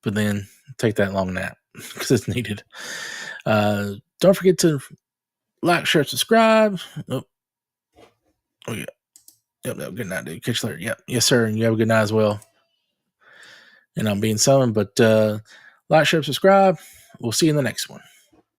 then take that long nap because it's needed. Don't forget to like, share, subscribe. Oh yeah. Yep. Good night, dude. Catch you later. Yep. Yes, sir. And you have a good night as well. And I'm being summoned, but like, share, subscribe. We'll see you in the next one.